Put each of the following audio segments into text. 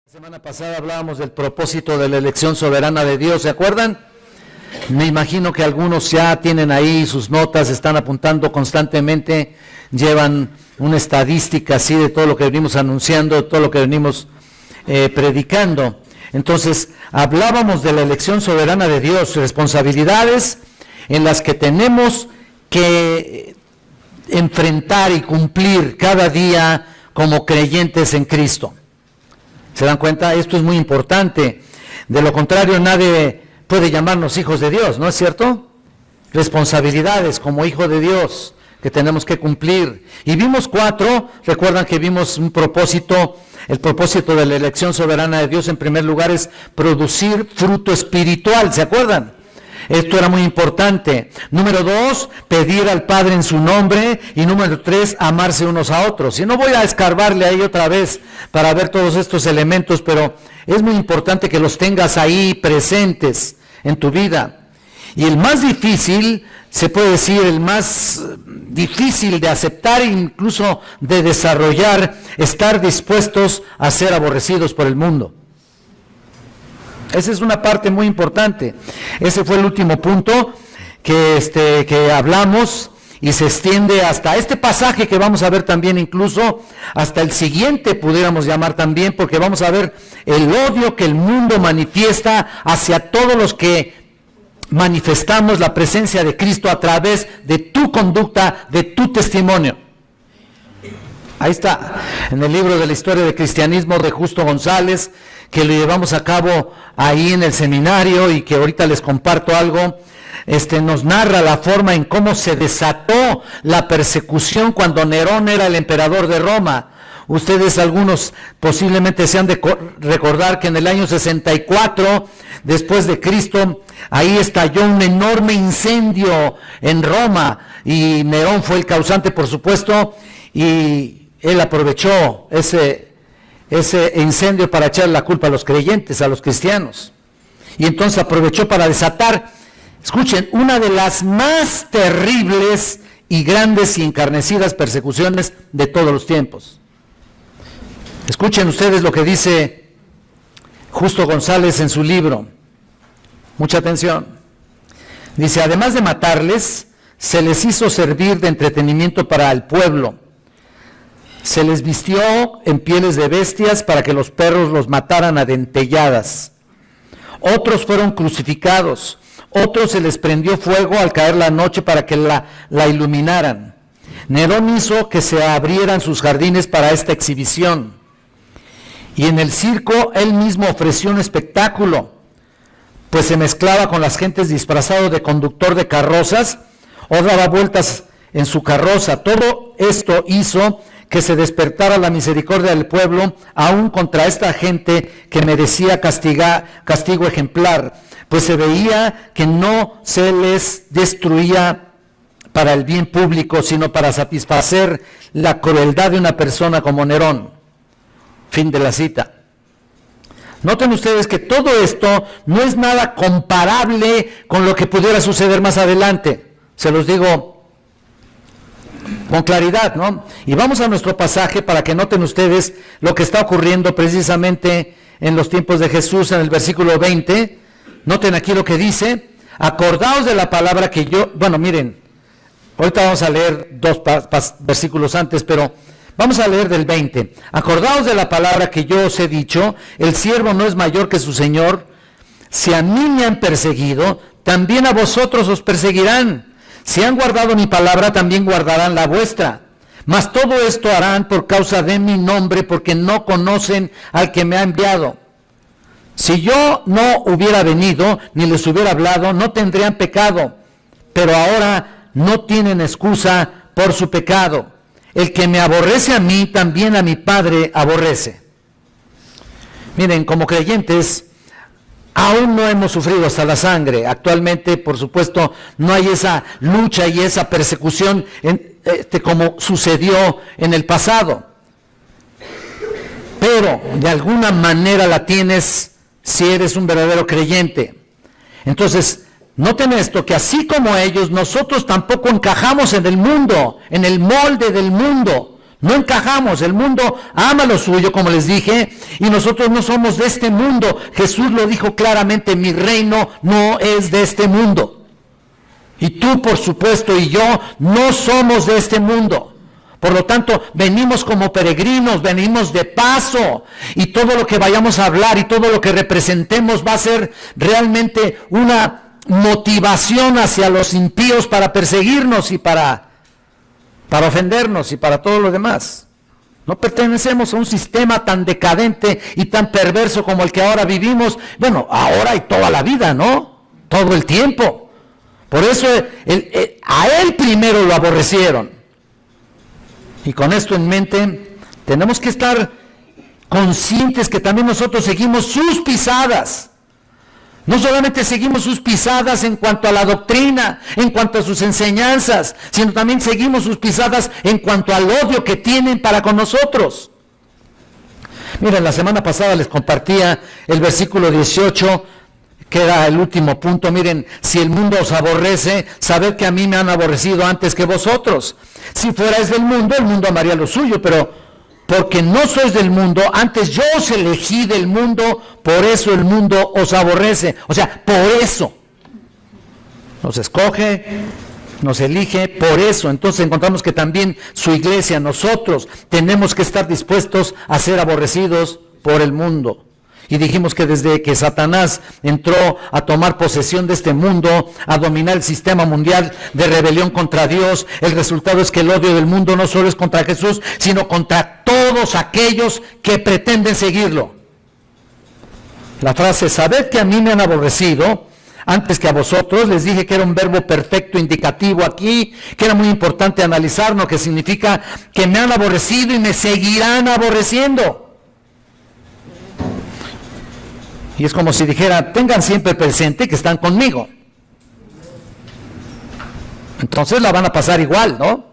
La semana pasada hablábamos del propósito de la elección soberana de Dios, ¿se acuerdan? Me imagino que algunos ya tienen ahí sus notas, están apuntando constantemente, llevan una estadística así de todo lo que venimos anunciando, todo lo que venimos predicando. Entonces, hablábamos de la elección soberana de Dios, responsabilidades en las que tenemos que enfrentar y cumplir cada día como creyentes en Cristo. ¿Se dan cuenta? Esto es muy importante. De lo contrario, nadie puede llamarnos hijos de Dios, ¿no es cierto? Responsabilidades como hijo de Dios que tenemos que cumplir. Y vimos 4, recuerdan que vimos un propósito, el propósito de la elección soberana de Dios en primer lugar es producir fruto espiritual, ¿se acuerdan? Esto era muy importante. Número 2, pedir al Padre en su nombre. Y número 3, amarse unos a otros. Y no voy a escarbarle ahí otra vez para ver todos estos elementos, pero es muy importante que los tengas ahí presentes en tu vida. Y el más difícil, se puede decir, el más difícil de aceptar e incluso de desarrollar, estar dispuestos a ser aborrecidos por el mundo. Esa es una parte muy importante. Ese fue el último punto que hablamos y se extiende hasta este pasaje que vamos a ver también, incluso hasta el siguiente pudiéramos llamar también, porque vamos a ver el odio que el mundo manifiesta hacia todos los que manifestamos la presencia de Cristo a través de tu conducta, de tu testimonio. Ahí está, en el libro de la historia del cristianismo de Justo González, que lo llevamos a cabo ahí en el seminario y que ahorita les comparto algo, nos narra la forma en cómo se desató la persecución cuando Nerón era el emperador de Roma. Ustedes algunos posiblemente se han de recordar que en el año 64 después de Cristo, ahí estalló un enorme incendio en Roma y Nerón fue el causante, por supuesto, y él aprovechó ese incendio para echar la culpa a los creyentes, a los cristianos. Y entonces aprovechó para desatar, escuchen, una de las más terribles y grandes y encarnecidas persecuciones de todos los tiempos. Escuchen ustedes lo que dice Justo González en su libro. Mucha atención. Dice, además de matarles, se les hizo servir de entretenimiento para el pueblo. Se les vistió en pieles de bestias para que los perros los mataran a dentelladas. Otros fueron crucificados. Otros se les prendió fuego al caer la noche para que la iluminaran. Nerón hizo que se abrieran sus jardines para esta exhibición. Y en el circo él mismo ofreció un espectáculo, pues se mezclaba con las gentes disfrazado de conductor de carrozas o daba vueltas en su carroza. Todo esto hizo que se despertara la misericordia del pueblo, aún contra esta gente que merecía castigo ejemplar, pues se veía que no se les destruía para el bien público, sino para satisfacer la crueldad de una persona como Nerón. Fin de la cita. Noten ustedes que todo esto no es nada comparable con lo que pudiera suceder más adelante. Se los digo con claridad, ¿no? Y vamos a nuestro pasaje para que noten ustedes lo que está ocurriendo precisamente en los tiempos de Jesús en el versículo 20. Noten aquí lo que dice, acordaos de la palabra que yo, bueno, miren, ahorita vamos a leer 2 versículos antes, pero vamos a leer del 20. Acordaos de la palabra que yo os he dicho, el siervo no es mayor que su señor. Si a mí me han perseguido, también a vosotros os perseguirán. Si han guardado mi palabra, también guardarán la vuestra. Mas todo esto harán por causa de mi nombre, porque no conocen al que me ha enviado. Si yo no hubiera venido, ni les hubiera hablado, no tendrían pecado. Pero ahora no tienen excusa por su pecado. El que me aborrece a mí, también a mi Padre aborrece. Miren, como creyentes, aún no hemos sufrido hasta la sangre. Actualmente, por supuesto, no hay esa lucha y esa persecución como sucedió en el pasado. Pero de alguna manera la tienes si eres un verdadero creyente. Entonces, noten esto, que así como ellos, nosotros tampoco encajamos en el mundo, en el molde del mundo. No encajamos, el mundo ama lo suyo, como les dije, y nosotros no somos de este mundo. Jesús lo dijo claramente, mi reino no es de este mundo. Y tú, por supuesto, y yo, no somos de este mundo. Por lo tanto, venimos como peregrinos, venimos de paso, y todo lo que vayamos a hablar y todo lo que representemos va a ser realmente una motivación hacia los impíos para perseguirnos y para ofendernos y para todo lo demás. No pertenecemos a un sistema tan decadente y tan perverso como el que ahora vivimos, bueno, ahora y toda la vida, ¿no? Todo el tiempo. Por eso a él primero lo aborrecieron. Y con esto en mente, tenemos que estar conscientes que también nosotros seguimos sus pisadas. No solamente seguimos sus pisadas en cuanto a la doctrina, en cuanto a sus enseñanzas, sino también seguimos sus pisadas en cuanto al odio que tienen para con nosotros. Miren, la semana pasada les compartía el versículo 18, que era el último punto. Miren, si el mundo os aborrece, sabed que a mí me han aborrecido antes que vosotros. Si fuerais del mundo, el mundo amaría lo suyo, pero porque no sois del mundo, antes yo os elegí del mundo, por eso el mundo os aborrece. O sea, por eso. Nos escoge, nos elige, por eso. Entonces encontramos que también su iglesia, nosotros, tenemos que estar dispuestos a ser aborrecidos por el mundo. Y dijimos que desde que Satanás entró a tomar posesión de este mundo, a dominar el sistema mundial de rebelión contra Dios, el resultado es que el odio del mundo no solo es contra Jesús, sino contra todos aquellos que pretenden seguirlo. La frase, sabed que a mí me han aborrecido, antes que a vosotros, les dije que era un verbo perfecto indicativo aquí, que era muy importante analizarlo, que significa que me han aborrecido y me seguirán aborreciendo. Y es como si dijera, tengan siempre presente que están conmigo. Entonces la van a pasar igual, ¿no?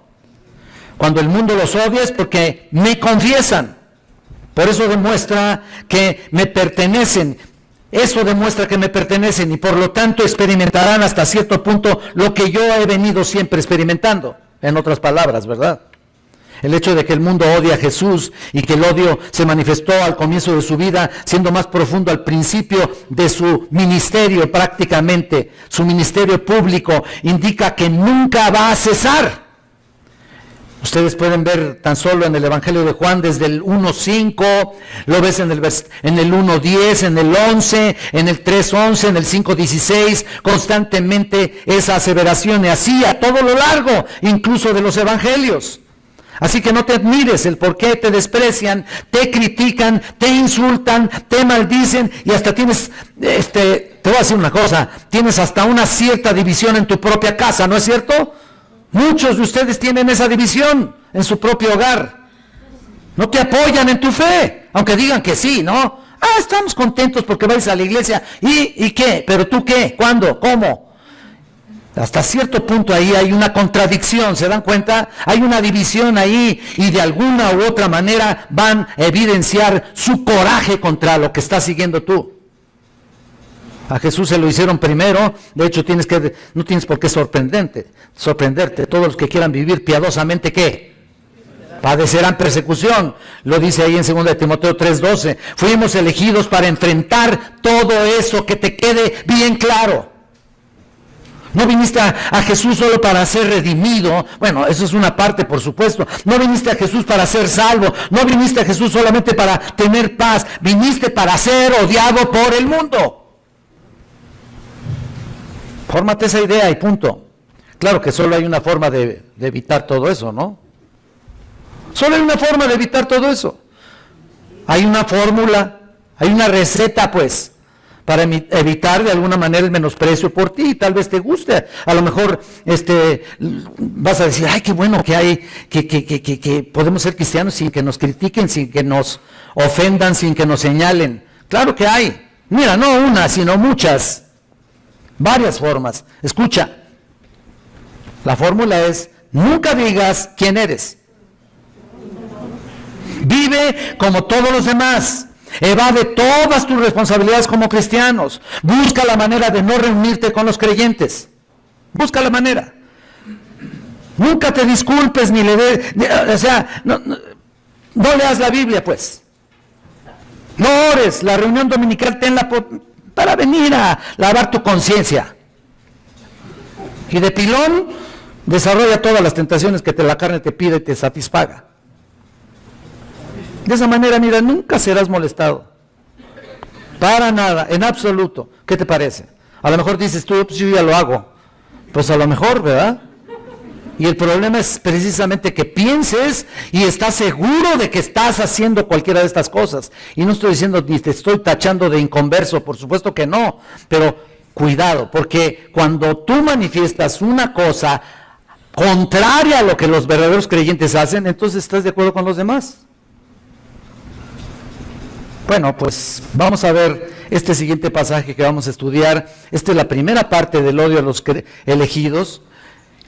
Cuando el mundo los odia es porque me confiesan. Por eso demuestra que me pertenecen. Eso demuestra que me pertenecen y por lo tanto experimentarán hasta cierto punto lo que yo he venido siempre experimentando. En otras palabras, ¿verdad? El hecho de que el mundo odia a Jesús y que el odio se manifestó al comienzo de su vida, siendo más profundo al principio de su ministerio prácticamente, su ministerio público, indica que nunca va a cesar. Ustedes pueden ver tan solo en el Evangelio de Juan desde el 1.5, lo ves en el 1.10, en el 11, en el 3.11, en el 5.16, constantemente esa aseveración y así a todo lo largo, incluso de los Evangelios. Así que no te admires el por qué te desprecian, te critican, te insultan, te maldicen y hasta tienes, te voy a decir una cosa, tienes hasta una cierta división en tu propia casa, ¿no es cierto? Muchos de ustedes tienen esa división en su propio hogar. No te apoyan en tu fe, aunque digan que sí, ¿no? Estamos contentos porque vais a la iglesia. ¿Y qué? ¿Pero tú qué? ¿Cuándo? ¿Cómo? Hasta cierto punto ahí hay una contradicción, ¿se dan cuenta? Hay una división ahí y de alguna u otra manera van a evidenciar su coraje contra lo que estás siguiendo tú. A Jesús se lo hicieron primero, de hecho no tienes por qué sorprenderte. Todos los que quieran vivir piadosamente, ¿qué? Padecerán persecución, lo dice ahí en 2 Timoteo 3:12. Fuimos elegidos para enfrentar todo eso, que te quede bien claro. No viniste a Jesús solo para ser redimido, bueno, eso es una parte, por supuesto. No viniste a Jesús para ser salvo, no viniste a Jesús solamente para tener paz, viniste para ser odiado por el mundo. Fórmate esa idea y punto. Claro que solo hay una forma de evitar todo eso, ¿no? Solo hay una forma de evitar todo eso. Hay una fórmula, hay una receta, pues, para evitar de alguna manera el menosprecio por ti. Tal vez te guste, a lo mejor vas a decir, ay, qué bueno que hay, que podemos ser cristianos sin que nos critiquen, sin que nos ofendan, sin que nos señalen. Claro que hay, mira, no una, sino muchas, varias formas. Escucha, la fórmula es, nunca digas quién eres. Vive como todos los demás. Evade todas tus responsabilidades como cristianos. Busca la manera de no reunirte con los creyentes. Busca la manera. Nunca te disculpes ni le des, no leas la Biblia, pues. No ores, la reunión dominical tenla para venir a lavar tu conciencia. Y de pilón, desarrolla todas las tentaciones que la carne te pide y te satisfaga. De esa manera, mira, nunca serás molestado. Para nada, en absoluto. ¿Qué te parece? A lo mejor dices tú, pues yo ya lo hago. Pues a lo mejor, ¿verdad? Y el problema es precisamente que pienses y estás seguro de que estás haciendo cualquiera de estas cosas. Y no estoy diciendo ni te estoy tachando de inconverso, por supuesto que no. Pero cuidado, porque cuando tú manifiestas una cosa contraria a lo que los verdaderos creyentes hacen, entonces estás de acuerdo con los demás. Bueno, pues vamos a ver este siguiente pasaje que vamos a estudiar. Esta es la primera parte del odio a los elegidos.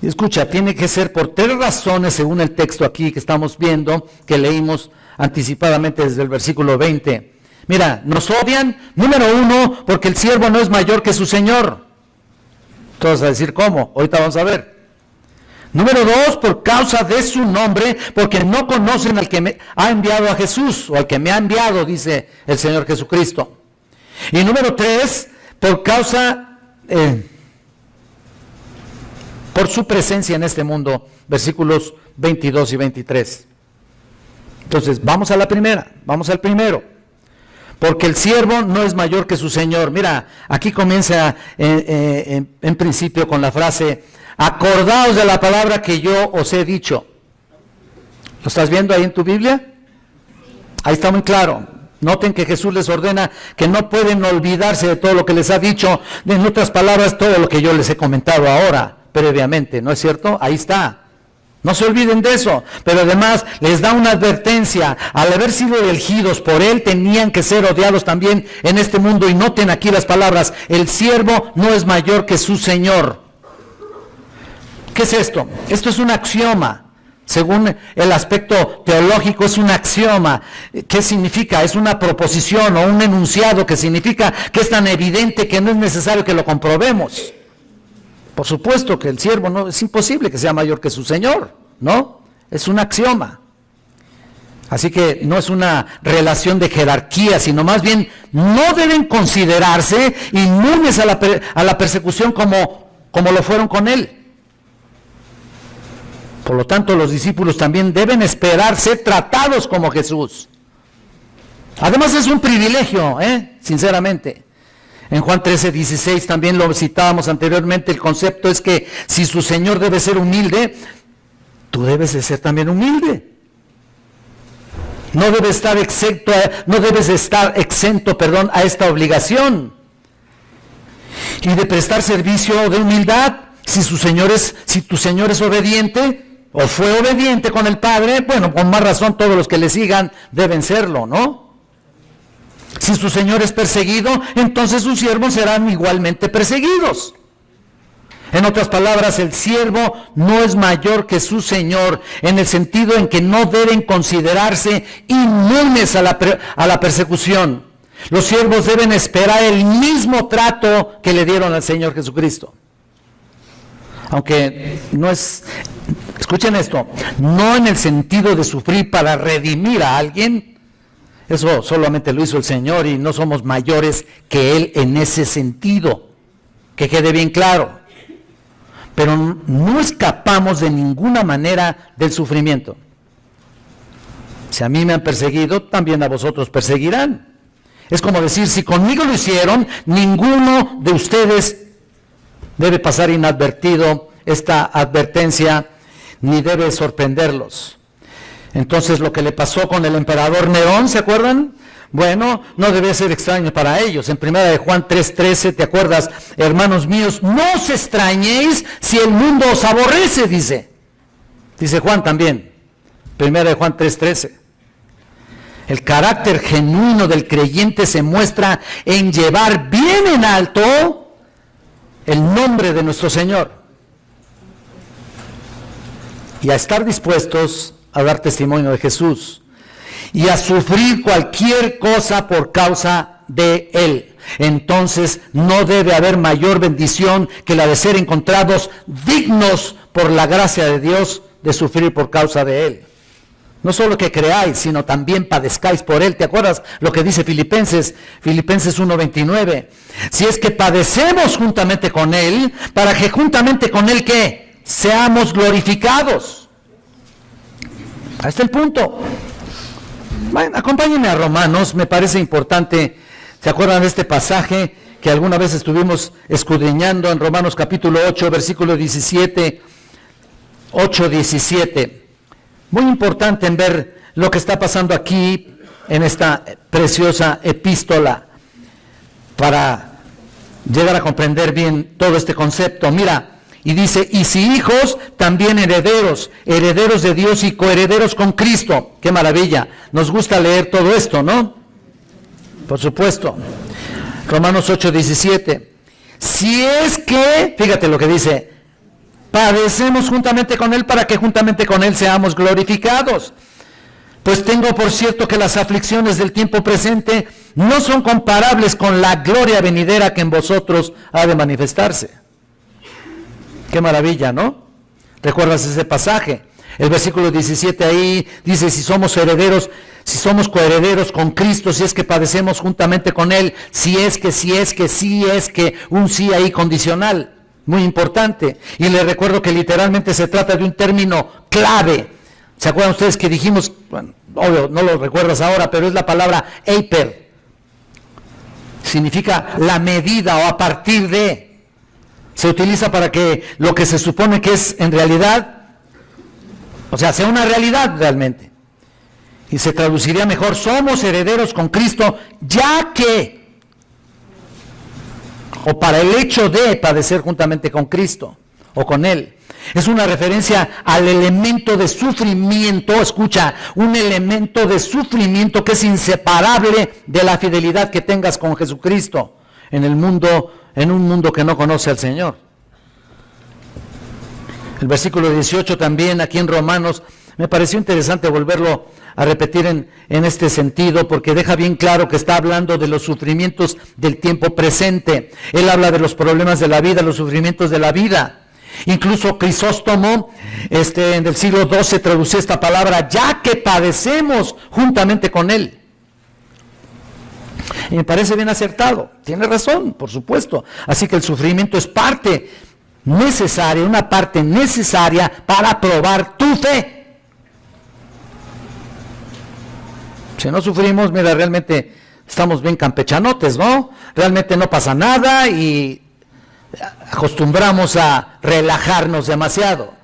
Y escucha, tiene que ser por 3 razones según el texto aquí que estamos viendo, que leímos anticipadamente desde el versículo 20. Mira, nos odian, número 1, porque el siervo no es mayor que su señor. Todos a decir, ¿cómo? Ahorita vamos a ver. Número 2, por causa de su nombre, porque no conocen al que me ha enviado a Jesús, o al que me ha enviado, dice el Señor Jesucristo. Y número 3, por causa, por su presencia en este mundo, versículos 22 y 23. Entonces, vamos a la primera, vamos al primero. Porque el siervo no es mayor que su señor. Mira, aquí comienza en principio con la frase, acordaos de la palabra que yo os he dicho. ¿Lo estás viendo ahí en tu Biblia? Ahí está muy claro. Noten que Jesús les ordena que no pueden olvidarse de todo lo que les ha dicho, en otras palabras, todo lo que yo les he comentado ahora, previamente, ¿no es cierto? Ahí está. No se olviden de eso, pero además les da una advertencia. Al haber sido elegidos por Él, tenían que ser odiados también en este mundo. Y noten aquí las palabras, el siervo no es mayor que su Señor. ¿Qué es esto? Esto es un axioma. Según el aspecto teológico, es un axioma. ¿Qué significa? Es una proposición o un enunciado que significa que es tan evidente que no es necesario que lo comprobemos. Por supuesto que el siervo no, es imposible que sea mayor que su señor, ¿no? Es un axioma. Así que no es una relación de jerarquía, sino más bien no deben considerarse inmunes a la persecución como lo fueron con él. Por lo tanto, los discípulos también deben esperar ser tratados como Jesús. Además es un privilegio, sinceramente. En Juan 13:16 también lo citábamos anteriormente, el concepto es que si su Señor debe ser humilde, tú debes de ser también humilde. No debes estar exento a esta obligación. Y de prestar servicio de humildad, si tu Señor es obediente, o fue obediente con el Padre, bueno, con más razón todos los que le sigan deben serlo, ¿no? Si su Señor es perseguido, entonces sus siervos serán igualmente perseguidos. En otras palabras, el siervo no es mayor que su Señor, en el sentido en que no deben considerarse inmunes a la persecución. Los siervos deben esperar el mismo trato que le dieron al Señor Jesucristo. Aunque no es, escuchen esto, no en el sentido de sufrir para redimir a alguien, eso solamente lo hizo el Señor y no somos mayores que Él en ese sentido, que quede bien claro. Pero no escapamos de ninguna manera del sufrimiento. Si a mí me han perseguido, también a vosotros perseguirán. Es como decir, si conmigo lo hicieron, ninguno de ustedes debe pasar inadvertido esta advertencia, ni debe sorprenderlos. Entonces lo que le pasó con el emperador Nerón, ¿se acuerdan? Bueno, no debe ser extraño para ellos. En 1 Juan 3:13, ¿te acuerdas? Hermanos míos, no os extrañéis si el mundo os aborrece, dice Juan también, 1 Juan 3:13. El carácter genuino del creyente se muestra en llevar bien en alto el nombre de nuestro Señor y a estar dispuestos a dar testimonio de Jesús y a sufrir cualquier cosa por causa de Él. Entonces no debe haber mayor bendición que la de ser encontrados dignos por la gracia de Dios de sufrir por causa de Él. No solo que creáis, sino también padezcáis por Él. ¿Te acuerdas lo que dice Filipenses 1:29? Si es que padecemos juntamente con Él, para que juntamente con Él, ¿qué? Seamos glorificados. Ahí está el punto. Bueno, acompáñenme a Romanos, me parece importante. ¿Se acuerdan de este pasaje que alguna vez estuvimos escudriñando en Romanos capítulo 8, versículo 17? 8:17. Muy importante en ver lo que está pasando aquí en esta preciosa epístola para llegar a comprender bien todo este concepto. Mira, y dice, y si hijos, también herederos, herederos de Dios y coherederos con Cristo. ¡Qué maravilla! Nos gusta leer todo esto, ¿no? Por supuesto. Romanos 8:17. Si es que, fíjate lo que dice, padecemos juntamente con Él para que juntamente con Él seamos glorificados. Pues tengo por cierto que las aflicciones del tiempo presente no son comparables con la gloria venidera que en vosotros ha de manifestarse. Qué maravilla, ¿no? ¿Recuerdas ese pasaje? El versículo 17 ahí dice, si somos herederos, si somos coherederos con Cristo, si es que padecemos juntamente con Él, si es que, un sí ahí condicional. Muy importante. Y les recuerdo que literalmente se trata de un término clave. ¿Se acuerdan ustedes que dijimos, bueno, obvio, no lo recuerdas ahora, pero es la palabra eiper? Significa la medida o a partir de. Se utiliza para que lo que se supone que es en realidad, o sea, sea una realidad realmente. Y se traduciría mejor, somos herederos con Cristo, ya que, o para el hecho de padecer juntamente con Cristo, o con Él. Es una referencia al elemento de sufrimiento, escucha, un elemento de sufrimiento que es inseparable de la fidelidad que tengas con Jesucristo en el mundo, en un mundo que no conoce al Señor. El versículo 18 también aquí en Romanos, me pareció interesante volverlo a repetir en este sentido, porque deja bien claro que está hablando de los sufrimientos del tiempo presente. Él habla de los problemas de la vida, los sufrimientos de la vida. Incluso Crisóstomo, en el siglo XII, tradució esta palabra, ya que padecemos juntamente con Él. Y me parece bien acertado, tiene razón, por supuesto. Así que el sufrimiento es parte necesaria, una parte necesaria para probar tu fe. Si no sufrimos, mira, realmente estamos bien campechanotes, ¿no? Realmente no pasa nada y acostumbramos a relajarnos demasiado.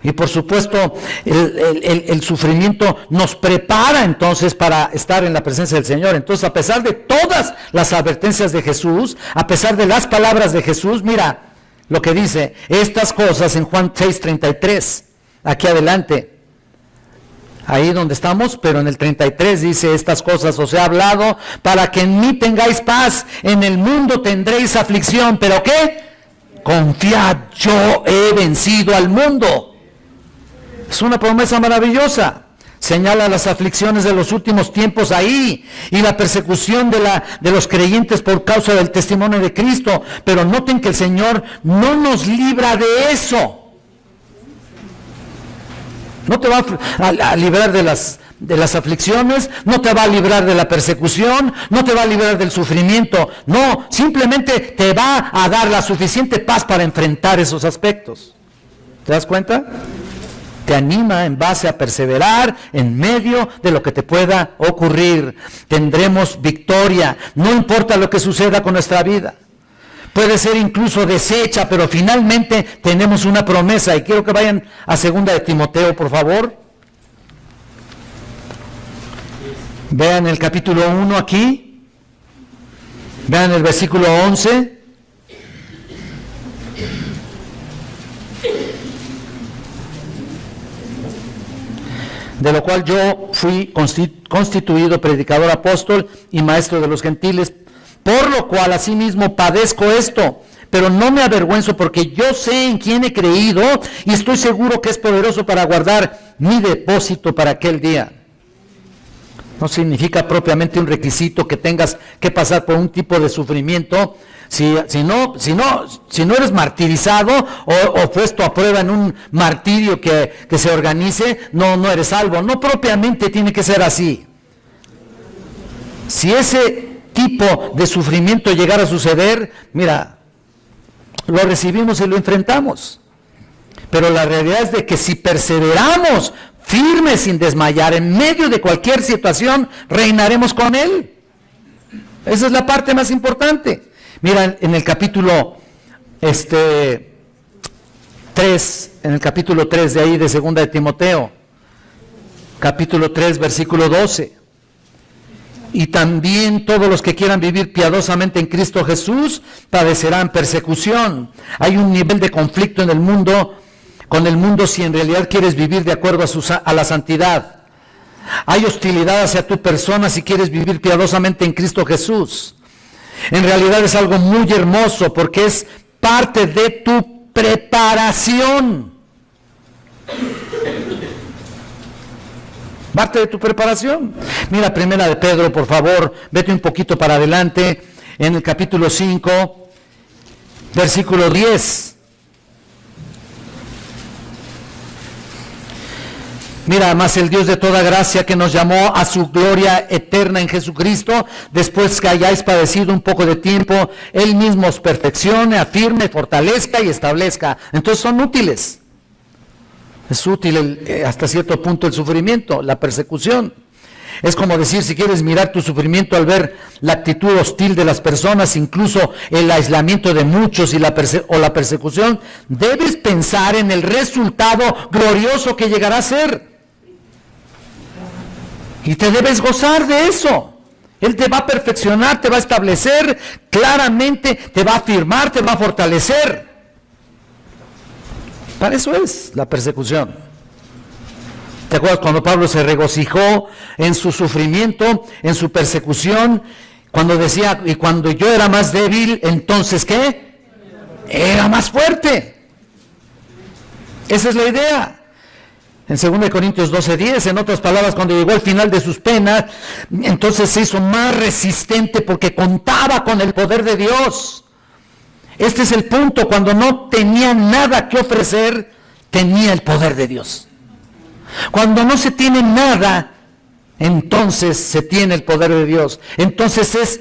Y por supuesto, el sufrimiento nos prepara entonces para estar en la presencia del Señor. Entonces, a pesar de todas las advertencias de Jesús, a pesar de las palabras de Jesús, mira lo que dice, estas cosas en Juan 6:33, aquí adelante. Ahí donde estamos, pero en el 33 dice, estas cosas os he hablado para que en mí tengáis paz, en el mundo tendréis aflicción, pero ¿qué? Confiad, yo he vencido al mundo. Es una promesa maravillosa. Señala las aflicciones de los últimos tiempos ahí y la persecución de los creyentes por causa del testimonio de Cristo. Pero noten que el Señor no nos libra de eso. No te va a librar de las aflicciones, no te va a librar de la persecución, no te va a librar del sufrimiento. No, simplemente te va a dar la suficiente paz para enfrentar esos aspectos. ¿Te das cuenta? Te anima en base a perseverar en medio de lo que te pueda ocurrir. Tendremos victoria, no importa lo que suceda con nuestra vida. Puede ser incluso deshecha, pero finalmente tenemos una promesa. Y quiero que vayan a 2 de Timoteo, por favor. Vean el capítulo 1 aquí. Vean el versículo 11. De lo cual yo fui constituido predicador apóstol y maestro de los gentiles, por lo cual asimismo padezco esto, pero no me avergüenzo porque yo sé en quién he creído y estoy seguro que es poderoso para guardar mi depósito para aquel día. No significa propiamente un requisito que tengas que pasar por un tipo de sufrimiento. Si no eres martirizado o puesto a prueba en un martirio que se organice, no eres salvo. No propiamente tiene que ser así. Si ese tipo de sufrimiento llegara a suceder, mira, lo recibimos y lo enfrentamos. Pero la realidad es de que si perseveramos firmes sin desmayar en medio de cualquier situación, reinaremos con Él. Esa es la parte más importante. Mira, en el capítulo 3, en el capítulo 3 de ahí de segunda de Timoteo, capítulo 3, versículo 12. Y también todos los que quieran vivir piadosamente en Cristo Jesús padecerán persecución. Hay un nivel de conflicto en el mundo, con el mundo, si en realidad quieres vivir de acuerdo a la santidad. Hay hostilidad hacia tu persona si quieres vivir piadosamente en Cristo Jesús. En realidad es algo muy hermoso porque es parte de tu preparación. Parte de tu preparación. Mira, primera de Pedro, por favor, vete un poquito para adelante, en el capítulo 5, versículo 10. Mira, más el Dios de toda gracia que nos llamó a su gloria eterna en Jesucristo, después que hayáis padecido un poco de tiempo, Él mismo os perfeccione, afirme, fortalezca y establezca. Entonces son útiles. Es útil hasta cierto punto el sufrimiento, la persecución. Es como decir, si quieres mirar tu sufrimiento al ver la actitud hostil de las personas, incluso el aislamiento de muchos y la persecución, debes pensar en el resultado glorioso que llegará a ser. Y te debes gozar de eso. Él te va a perfeccionar, te va a establecer claramente, te va a afirmar, te va a fortalecer. Para eso es la persecución. ¿Te acuerdas cuando Pablo se regocijó en su sufrimiento, en su persecución? Cuando decía, y cuando yo era más débil, entonces ¿qué? Era más fuerte. Esa es la idea. En 2 Corintios 12:10, en otras palabras, cuando llegó al final de sus penas, entonces se hizo más resistente porque contaba con el poder de Dios. Este es el punto, cuando no tenía nada que ofrecer, tenía el poder de Dios. Cuando no se tiene nada, entonces se tiene el poder de Dios. Entonces es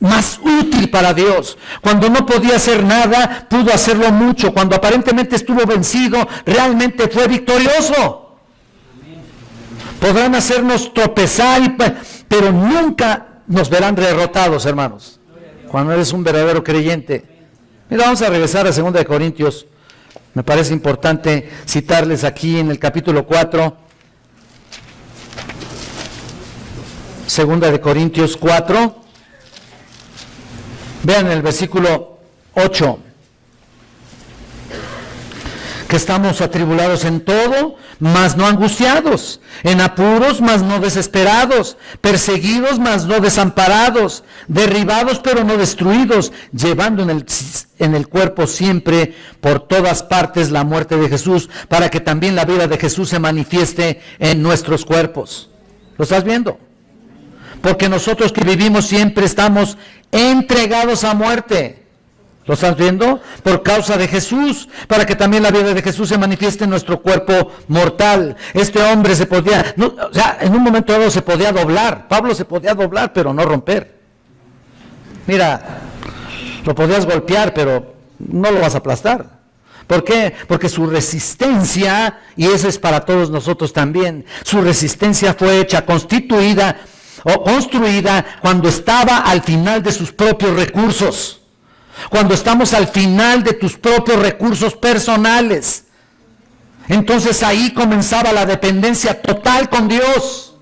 más útil para Dios. Cuando no podía hacer nada, pudo hacerlo mucho. Cuando aparentemente estuvo vencido, realmente fue victorioso. Podrán hacernos tropezar, pero nunca nos verán derrotados, hermanos. Cuando eres un verdadero creyente. Mira, vamos a regresar a 2 Corintios. Me parece importante citarles aquí en el capítulo 4. 2 Corintios 4. Vean el versículo 8. Que estamos atribulados en todo, mas no angustiados, en apuros, mas no desesperados, perseguidos, mas no desamparados, derribados, pero no destruidos, llevando en el cuerpo siempre por todas partes la muerte de Jesús, para que también la vida de Jesús se manifieste en nuestros cuerpos. ¿Lo estás viendo? Porque nosotros que vivimos siempre estamos entregados a muerte. ¿Lo estás viendo? Por causa de Jesús, para que también la vida de Jesús se manifieste en nuestro cuerpo mortal. Este hombre se podía, en un momento dado se podía doblar. Pablo se podía doblar, pero no romper. Mira, lo podías golpear, pero no lo vas a aplastar. ¿Por qué? Porque su resistencia, y eso es para todos nosotros también, su resistencia fue hecha, constituida o construida cuando estaba al final de sus propios recursos. Cuando estamos al final de tus propios recursos personales, entonces ahí comenzaba la dependencia total con Dios.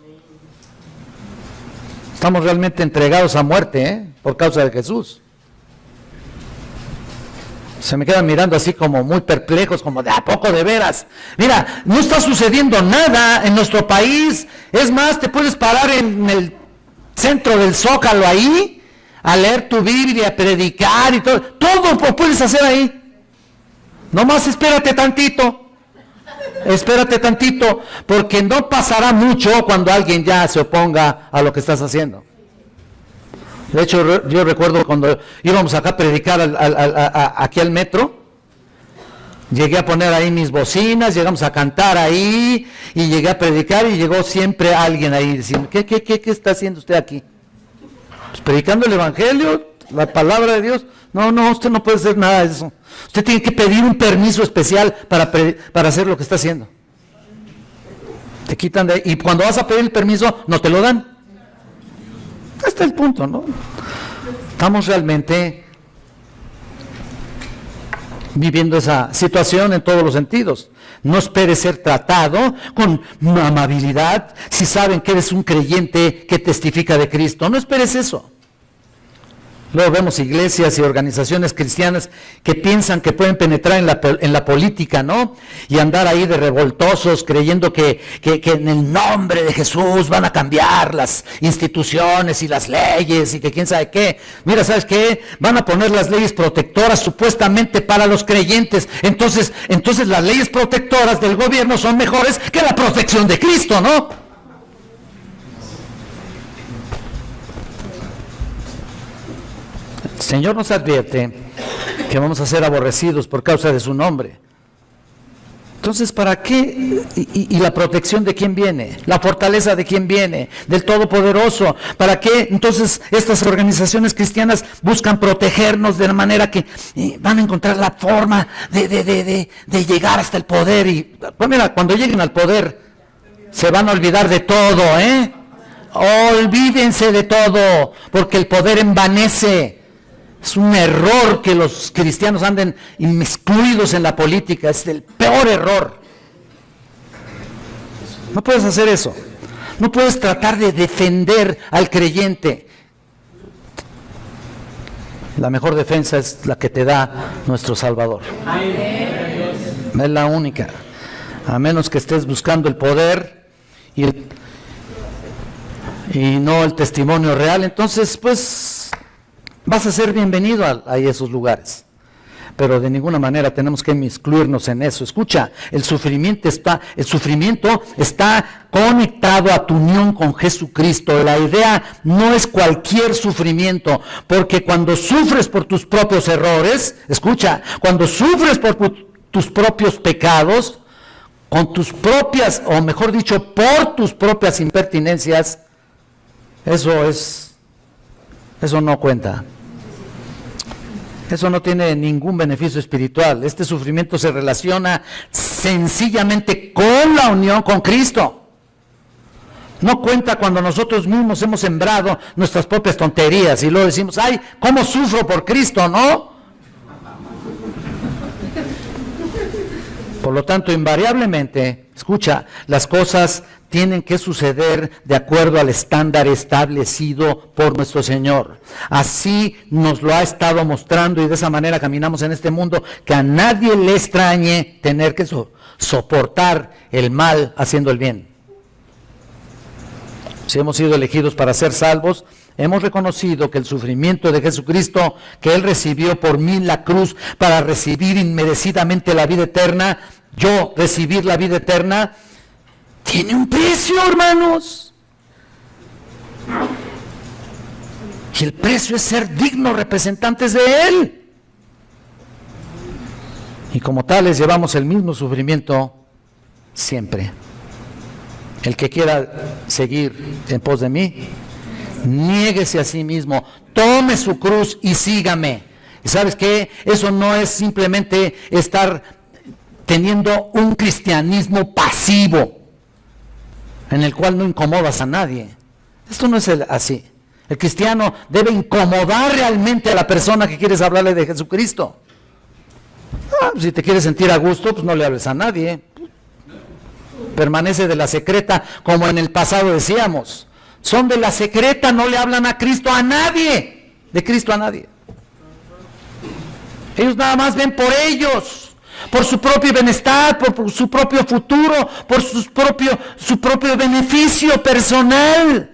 Estamos realmente entregados a muerte, por causa de Jesús. Se me quedan mirando así como muy perplejos, como de ¿a poco de veras? Mira, no está sucediendo nada en nuestro país. Es más, te puedes parar en el centro del Zócalo ahí, a leer tu Biblia, a predicar y todo lo puedes hacer ahí. Nomás espérate tantito. Espérate tantito, porque no pasará mucho cuando alguien ya se oponga a lo que estás haciendo. De hecho, yo recuerdo cuando íbamos acá a predicar aquí al metro, llegué a poner ahí mis bocinas, llegamos a cantar ahí, y llegué a predicar, y llegó siempre alguien ahí diciendo, ¿qué está haciendo usted aquí? Pues predicando el evangelio, la palabra de Dios. No, usted no puede hacer nada de eso. Usted tiene que pedir un permiso especial para hacer lo que está haciendo. Te quitan de ahí, y cuando vas a pedir el permiso, no te lo dan. Este es el punto, ¿no? Estamos realmente viviendo esa situación en todos los sentidos. No esperes ser tratado con amabilidad si saben que eres un creyente que testifica de Cristo. No esperes eso. Luego vemos iglesias y organizaciones cristianas que piensan que pueden penetrar en la política, ¿no? Y andar ahí de revoltosos creyendo que en el nombre de Jesús van a cambiar las instituciones y las leyes y que quién sabe qué. Mira, ¿sabes qué? Van a poner las leyes protectoras supuestamente para los creyentes. Entonces las leyes protectoras del gobierno son mejores que la protección de Cristo, ¿no? El Señor nos advierte que vamos a ser aborrecidos por causa de su nombre. Entonces, ¿para qué? ¿Y la protección de quién viene? ¿La fortaleza de quién viene? Del Todopoderoso. ¿Para qué? Entonces, estas organizaciones cristianas buscan protegernos de la manera que van a encontrar la forma de llegar hasta el poder. Y pues mira, cuando lleguen al poder, se van a olvidar de todo, ¿eh? Olvídense de todo, porque el poder envanece. Es un error que los cristianos anden inmiscuidos en la política, es el peor error. No puedes hacer eso. No puedes tratar de defender al creyente. La mejor defensa es la que te da nuestro Salvador. Es la única. A menos que estés buscando el poder y no el testimonio real, entonces pues vas a ser bienvenido a esos lugares, pero de ninguna manera tenemos que inmiscuirnos en eso. Escucha, el sufrimiento está conectado a tu unión con Jesucristo. La idea no es cualquier sufrimiento, porque cuando sufres por tus propios errores, escucha, cuando sufres por tus propios pecados, con tus propias, o mejor dicho, por tus propias impertinencias, eso no cuenta. Eso no tiene ningún beneficio espiritual. Este sufrimiento se relaciona sencillamente con la unión con Cristo. No cuenta cuando nosotros mismos hemos sembrado nuestras propias tonterías y luego decimos, ay, ¿cómo sufro por Cristo? ¿No? Por lo tanto, invariablemente, escucha, las cosas tienen que suceder de acuerdo al estándar establecido por nuestro Señor. Así nos lo ha estado mostrando y de esa manera caminamos en este mundo, que a nadie le extrañe tener que soportar el mal haciendo el bien. Si hemos sido elegidos para ser salvos, hemos reconocido que el sufrimiento de Jesucristo, que Él recibió por mí en la cruz para recibir inmerecidamente la vida eterna, yo recibir la vida eterna, tiene un precio, hermanos. Y el precio es ser dignos representantes de Él. Y como tales llevamos el mismo sufrimiento siempre. El que quiera seguir en pos de mí, niéguese a sí mismo, tome su cruz y sígame. ¿Y sabes qué? Eso no es simplemente estar teniendo un cristianismo pasivo, en el cual no incomodas a nadie. Esto no es así. El cristiano debe incomodar realmente a la persona que quieres hablarle de Jesucristo. Si te quieres sentir a gusto, pues no le hables a nadie. Permanece de la secreta, como en el pasado decíamos. Son de la secreta, no le hablan a Cristo a nadie. De Cristo a nadie. Ellos nada más ven por ellos, por su propio bienestar, por su propio futuro, por su propio beneficio personal.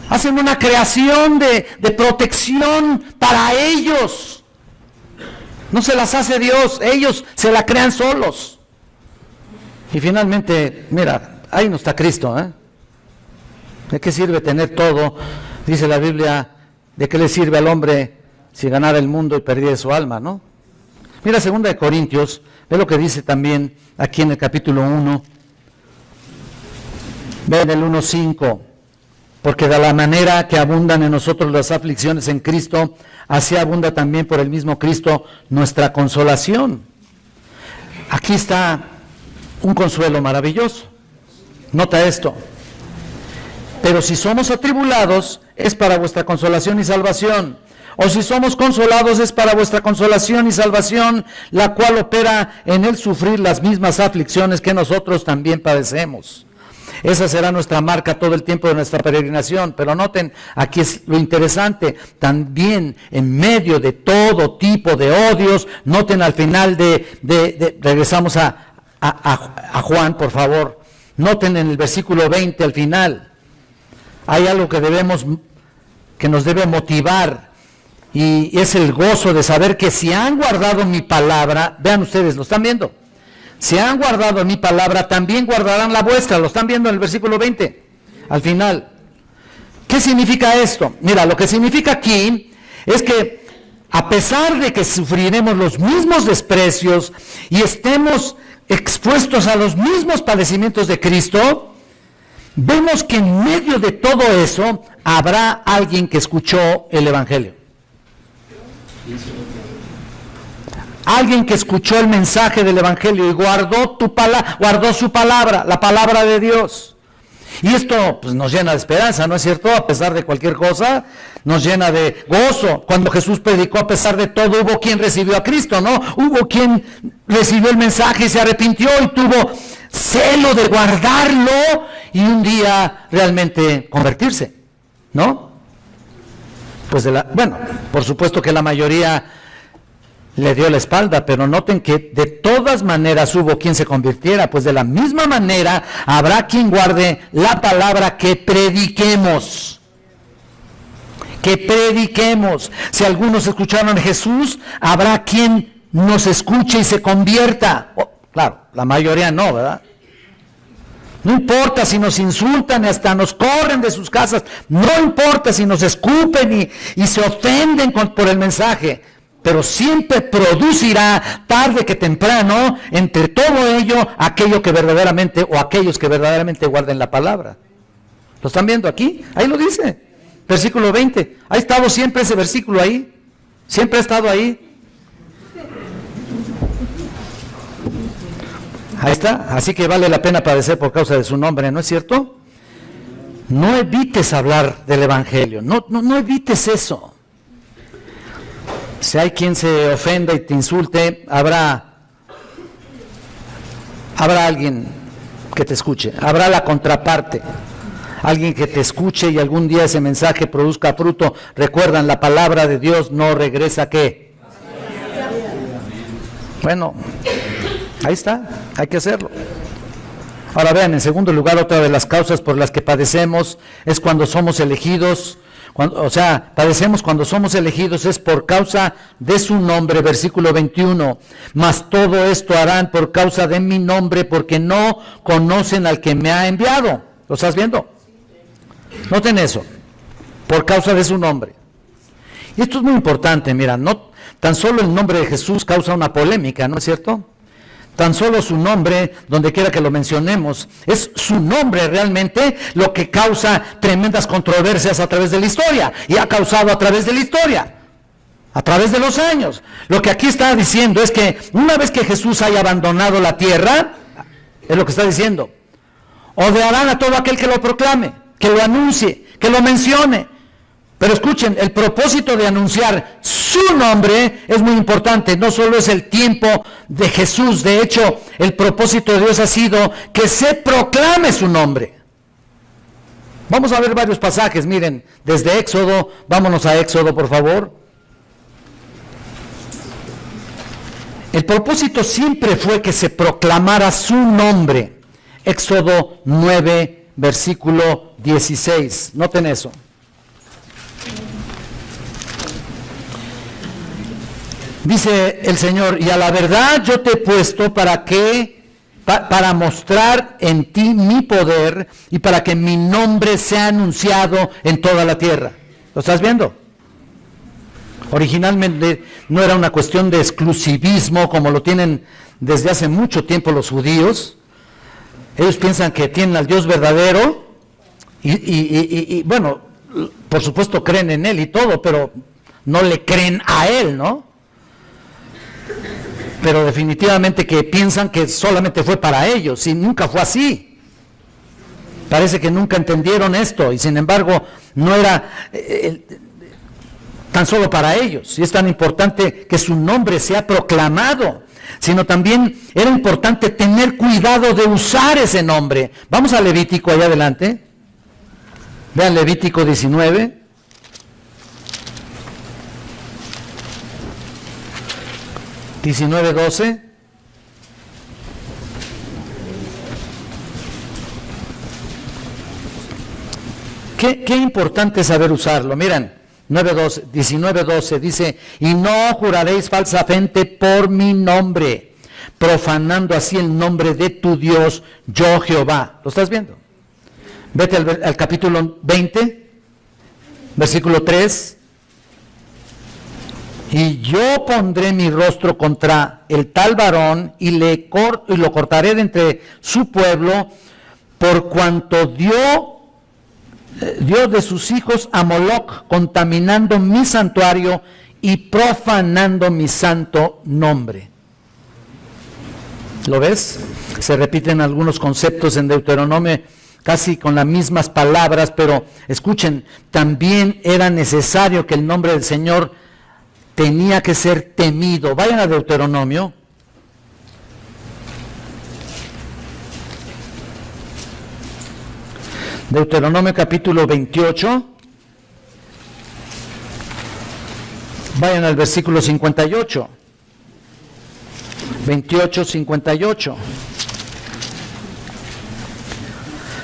Hacen una creación de protección para ellos. No se las hace Dios, ellos se la crean solos. Y finalmente, mira, ahí no está Cristo, ¿eh? ¿De qué sirve tener todo? Dice la Biblia, ¿de qué le sirve al hombre si ganara el mundo y perdiera su alma, no? Mira 2 Corintios, ve lo que dice también aquí en el capítulo 1. Ve en el 1:5. Porque de la manera que abundan en nosotros las aflicciones en Cristo, así abunda también por el mismo Cristo nuestra consolación. Aquí está un consuelo maravilloso. Nota esto. Pero si somos atribulados, es para vuestra consolación y salvación. O si somos consolados, es para vuestra consolación y salvación, la cual opera en el sufrir las mismas aflicciones que nosotros también padecemos. Esa será nuestra marca todo el tiempo de nuestra peregrinación. Pero noten, aquí es lo interesante, también en medio de todo tipo de odios, noten al final regresamos a Juan, por favor. Noten en el versículo 20 al final, hay algo que nos debe motivar, y es el gozo de saber que si han guardado mi palabra, vean ustedes, ¿lo están viendo? Si han guardado mi palabra, también guardarán la vuestra. Lo están viendo en el versículo 20, al final. ¿Qué significa esto? Mira, lo que significa aquí es que a pesar de que sufriremos los mismos desprecios y estemos expuestos a los mismos padecimientos de Cristo, vemos que en medio de todo eso habrá alguien que escuchó el Evangelio. Alguien que escuchó el mensaje del Evangelio y guardó su palabra, la palabra de Dios. Y esto pues, nos llena de esperanza, ¿no es cierto? A pesar de cualquier cosa, nos llena de gozo. Cuando Jesús predicó, a pesar de todo, hubo quien recibió a Cristo, ¿no? Hubo quien recibió el mensaje y se arrepintió y tuvo celo de guardarlo y un día realmente convertirse, ¿no? Pues por supuesto que la mayoría le dio la espalda, pero noten que de todas maneras hubo quien se convirtiera, pues de la misma manera habrá quien guarde la palabra que prediquemos. Que prediquemos. Si algunos escucharon a Jesús, habrá quien nos escuche y se convierta. Claro, la mayoría no, ¿verdad? No importa si nos insultan y hasta nos corren de sus casas, no importa si nos escupen y se ofenden por el mensaje, pero siempre producirá tarde que temprano entre todo ello aquellos que verdaderamente guarden la palabra. ¿Lo están viendo aquí? Ahí lo dice, versículo 20. Ha estado siempre ese versículo ahí, siempre ha estado ahí. Ahí está, así que vale la pena padecer por causa de su nombre, ¿no es cierto? No evites hablar del Evangelio, no evites eso. Si hay quien se ofenda y te insulte, habrá alguien que te escuche, habrá la contraparte, alguien que te escuche y algún día ese mensaje produzca fruto. Recuerdan, la palabra de Dios no regresa, ¿qué? Bueno, ahí está, hay que hacerlo. Ahora vean, en segundo lugar, otra de las causas por las que padecemos es cuando somos elegidos. Padecemos cuando somos elegidos es por causa de su nombre, versículo 21. Mas todo esto harán por causa de mi nombre, porque no conocen al que me ha enviado. ¿Lo estás viendo? Noten eso, por causa de su nombre. Y esto es muy importante, mira, no tan solo el nombre de Jesús causa una polémica, ¿no es cierto? Tan solo su nombre, donde quiera que lo mencionemos, es su nombre realmente lo que causa tremendas controversias a través de la historia, y ha causado a través de la historia, a través de los años. Lo que aquí está diciendo es que una vez que Jesús haya abandonado la tierra, es lo que está diciendo, odiarán a todo aquel que lo proclame, que lo anuncie, que lo mencione. Pero escuchen, el propósito de anunciar su nombre es muy importante. No solo es el tiempo de Jesús, de hecho, el propósito de Dios ha sido que se proclame su nombre. Vamos a ver varios pasajes, miren, desde Éxodo, vámonos a Éxodo, por favor. El propósito siempre fue que se proclamara su nombre. Éxodo 9, versículo 16. Noten eso. Dice el Señor, y a la verdad yo te he puesto para mostrar en ti mi poder y para que mi nombre sea anunciado en toda la tierra. ¿Lo estás viendo? Originalmente no era una cuestión de exclusivismo como lo tienen desde hace mucho tiempo los judíos. Ellos piensan que tienen al Dios verdadero y bueno, por supuesto creen en Él y todo, pero no le creen a Él, ¿no? Pero definitivamente que piensan que solamente fue para ellos y nunca fue así. Parece que nunca entendieron esto y sin embargo no era tan solo para ellos. Y es tan importante que su nombre sea proclamado, sino también era importante tener cuidado de usar ese nombre. Vamos a Levítico allá adelante. Vean Levítico 19. (19:12) Qué importante es saber usarlo. Miren, 19:12 dice, y no juraréis falsamente por mi nombre, profanando así el nombre de tu Dios, yo Jehová. ¿Lo estás viendo? Vete al capítulo 20, versículo 3. Y yo pondré mi rostro contra el tal varón y lo cortaré de entre su pueblo, por cuanto dio de sus hijos a Moloc, contaminando mi santuario y profanando mi santo nombre. ¿Lo ves? Se repiten algunos conceptos en Deuteronomio casi con las mismas palabras, pero escuchen, también era necesario que el nombre del Señor tenía que ser temido. Vayan a Deuteronomio. Deuteronomio capítulo 28. Vayan al versículo 58. 28:58.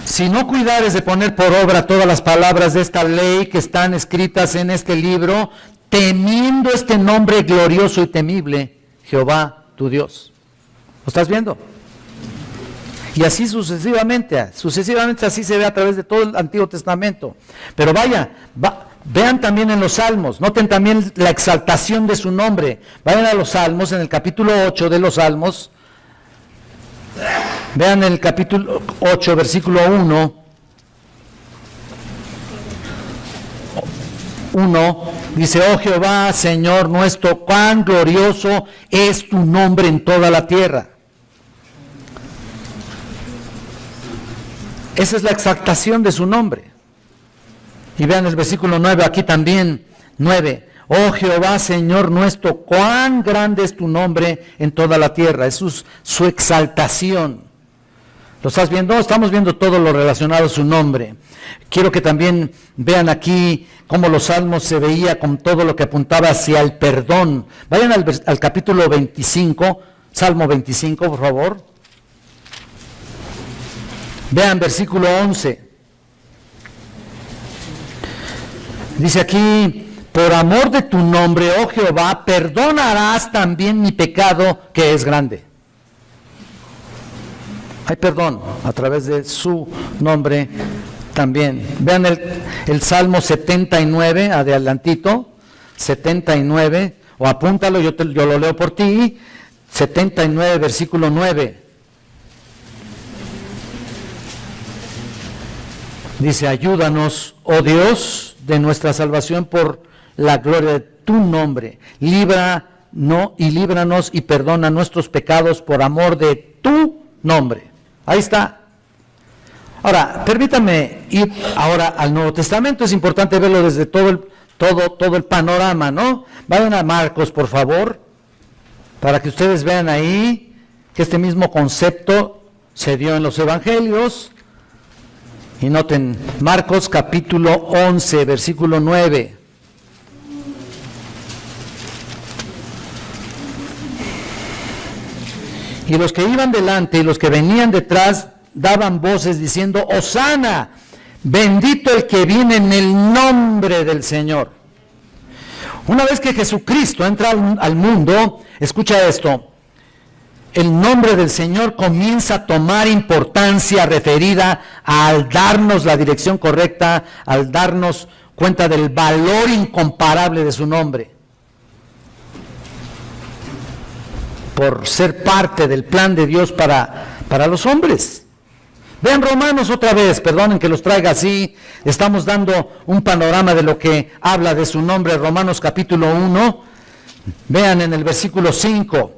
Si no cuidares de poner por obra todas las palabras de esta ley que están escritas en este libro, temiendo este nombre glorioso y temible, Jehová tu Dios. ¿Lo estás viendo? Y así sucesivamente así se ve a través de todo el Antiguo Testamento. Pero vean también en los Salmos, noten también la exaltación de su nombre. Vayan a los Salmos, en el capítulo 8 de los Salmos, vean el capítulo 8, versículo 1, dice, oh Jehová, Señor nuestro, cuán glorioso es tu nombre en toda la tierra. Esa es la exaltación de su nombre. Y vean el versículo 9, aquí también, 9. Oh Jehová, Señor nuestro, cuán grande es tu nombre en toda la tierra. Es su exaltación. ¿Lo estás viendo? Estamos viendo todo lo relacionado a su nombre. Quiero que también vean aquí cómo los salmos se veía con todo lo que apuntaba hacia el perdón. Vayan al capítulo 25, Salmo 25, por favor. Vean versículo 11. Dice aquí, por amor de tu nombre, oh Jehová, perdonarás también mi pecado que es grande. Hay perdón a través de su nombre también. Vean el Salmo 79, adelantito, 79, o apúntalo, yo lo leo por ti, 79, versículo 9. Dice, ayúdanos, oh Dios, de nuestra salvación por la gloria de tu nombre. Líbranos y perdona nuestros pecados por amor de tu nombre. Ahí está. Ahora, permítanme ir ahora al Nuevo Testamento. Es importante verlo desde todo el panorama, ¿no? Vayan a Marcos, por favor, para que ustedes vean ahí que este mismo concepto se dio en los Evangelios. Y noten, Marcos capítulo 11, versículo 9. Y los que iban delante y los que venían detrás daban voces diciendo, Hosana, bendito el que viene en el nombre del Señor. Una vez que Jesucristo entra al mundo, escucha esto, el nombre del Señor comienza a tomar importancia referida al darnos la dirección correcta, al darnos cuenta del valor incomparable de su nombre, por ser parte del plan de Dios para los hombres. Vean Romanos otra vez, perdonen que los traiga así, estamos dando un panorama de lo que habla de su nombre, Romanos capítulo 1, vean en el versículo 5.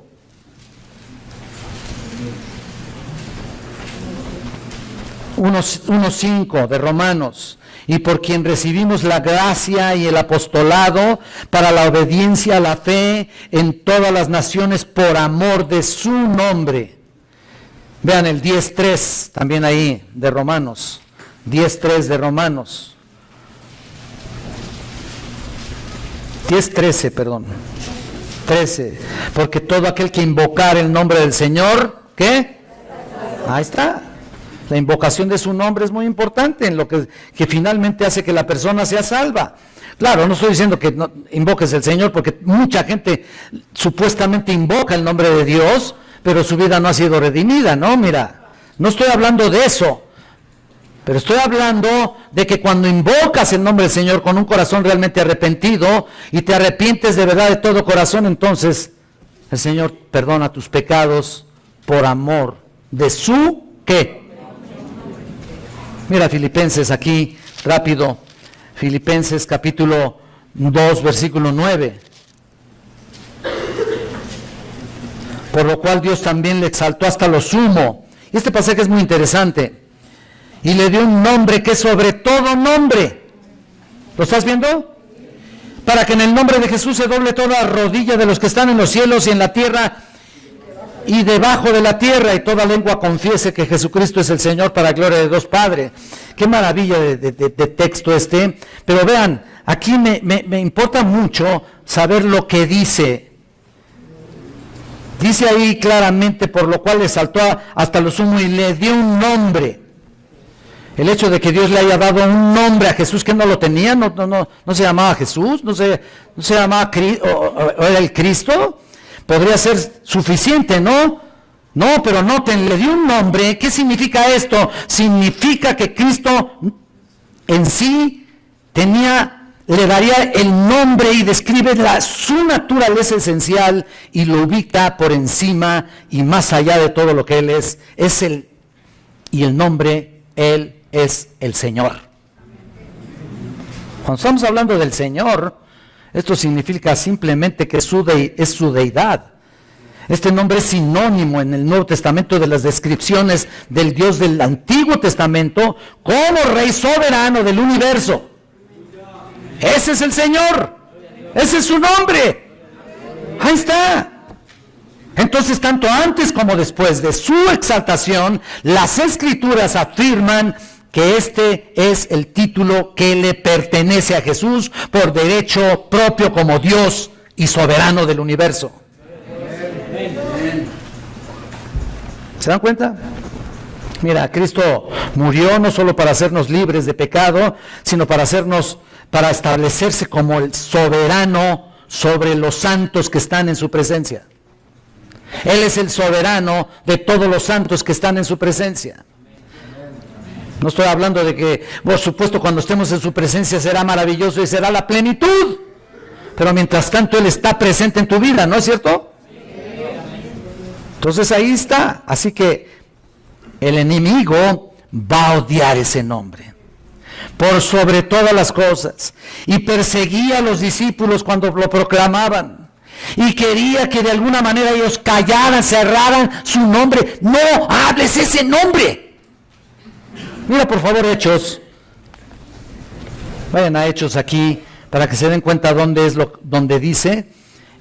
1:5 de Romanos, y por quien recibimos la gracia y el apostolado para la obediencia a la fe en todas las naciones por amor de su nombre. Vean el 10:3 también ahí de Romanos, 10:3 de Romanos, 10:13, perdón, 13, porque todo aquel que invocar el nombre del Señor, ¿qué? Ahí está. La invocación de su nombre es muy importante en lo que finalmente hace que la persona sea salva. Claro, no estoy diciendo que no invoques el Señor, porque mucha gente supuestamente invoca el nombre de Dios, pero su vida no ha sido redimida, ¿no? Mira, no estoy hablando de eso, pero estoy hablando de que cuando invocas el nombre del Señor con un corazón realmente arrepentido y te arrepientes de verdad de todo corazón, entonces el Señor perdona tus pecados por amor de su, ¿qué? Mira Filipenses aquí, rápido, Filipenses capítulo 2, versículo 9. Por lo cual Dios también le exaltó hasta lo sumo. Y este pasaje es muy interesante. Y le dio un nombre que es sobre todo nombre. ¿Lo estás viendo? Para que en el nombre de Jesús se doble toda rodilla de los que están en los cielos y en la tierra y debajo de la tierra, y toda lengua confiese que Jesucristo es el Señor, para gloria de Dios Padre. Qué maravilla de texto este. Pero vean, aquí me importa mucho saber lo que dice. Dice ahí claramente, por lo cual le saltó hasta lo sumo y le dio un nombre. El hecho de que Dios le haya dado un nombre a Jesús que no lo tenía, no se llamaba Jesús, no se llamaba o era el Cristo, podría ser suficiente, ¿no? No, pero noten, le dio un nombre. ¿Qué significa esto? Significa que Cristo en sí le daría el nombre y describe su naturaleza esencial y lo ubica por encima y más allá de todo lo que Él es. Y el nombre, Él es el Señor. Cuando estamos hablando del Señor, esto significa simplemente que es su deidad. Este nombre es sinónimo en el Nuevo Testamento de las descripciones del Dios del Antiguo Testamento como Rey soberano del universo. Ese es el Señor. Ese es su nombre. Ahí está. Entonces, tanto antes como después de su exaltación, las Escrituras afirman que este es el título que le pertenece a Jesús por derecho propio como Dios y soberano del universo. ¿Se dan cuenta? Mira, Cristo murió no solo para hacernos libres de pecado, sino para establecerse como el soberano sobre los santos que están en su presencia. Él es el soberano de todos los santos que están en su presencia. No estoy hablando de que, por supuesto, cuando estemos en su presencia será maravilloso y será la plenitud. Pero mientras tanto Él está presente en tu vida, ¿no es cierto? Entonces ahí está. Así que el enemigo va a odiar ese nombre por sobre todas las cosas, y perseguía a los discípulos cuando lo proclamaban, y quería que de alguna manera ellos callaran, cerraran su nombre. No hables ese nombre. Mira por favor Hechos, vayan a Hechos aquí para que se den cuenta donde dice.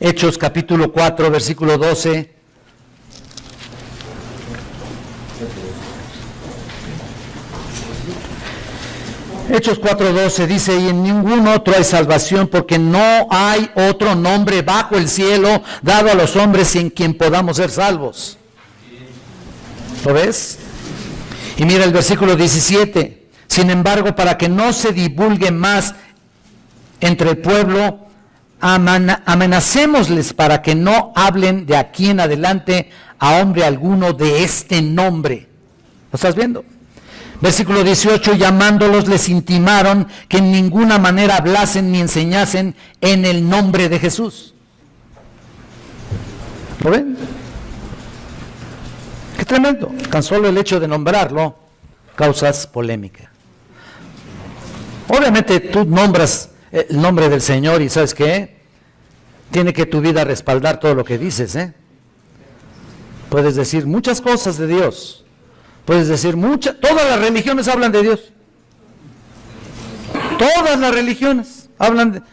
Hechos capítulo 4 versículo 12. Hechos 4:12 dice: y en ningún otro hay salvación, porque no hay otro nombre bajo el cielo dado a los hombres en quien podamos ser salvos. ¿Lo ves? Y mira el versículo 17. Sin embargo, para que no se divulgue más entre el pueblo, amenacémosles para que no hablen de aquí en adelante a hombre alguno de este nombre. ¿Lo estás viendo? Versículo 18, llamándolos les intimaron que en ninguna manera hablasen ni enseñasen en el nombre de Jesús. ¿Lo ven? Qué tremendo. Tan solo el hecho de nombrarlo causas polémica. Obviamente tú nombras el nombre del Señor y ¿sabes qué? Tiene que tu vida respaldar todo lo que dices, ¿eh? Puedes decir muchas cosas de Dios. Puedes decir todas las religiones hablan de Dios. Todas las religiones hablan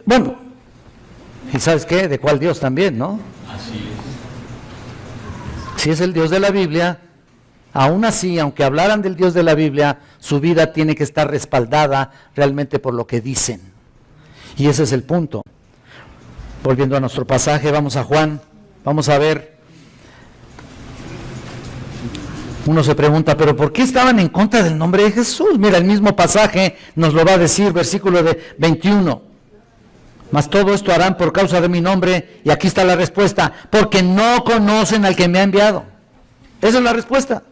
bueno, ¿y sabes qué? ¿De cuál Dios también, no? Así es. Si es el Dios de la Biblia, aún así, aunque hablaran del Dios de la Biblia, su vida tiene que estar respaldada realmente por lo que dicen. Y ese es el punto. Volviendo a nuestro pasaje, vamos a Juan, vamos a ver. Uno se pregunta, ¿pero por qué estaban en contra del nombre de Jesús? Mira, el mismo pasaje nos lo va a decir, versículo 21. Mas todo esto harán por causa de mi nombre, y aquí está la respuesta, porque no conocen al que me ha enviado. Esa es la respuesta.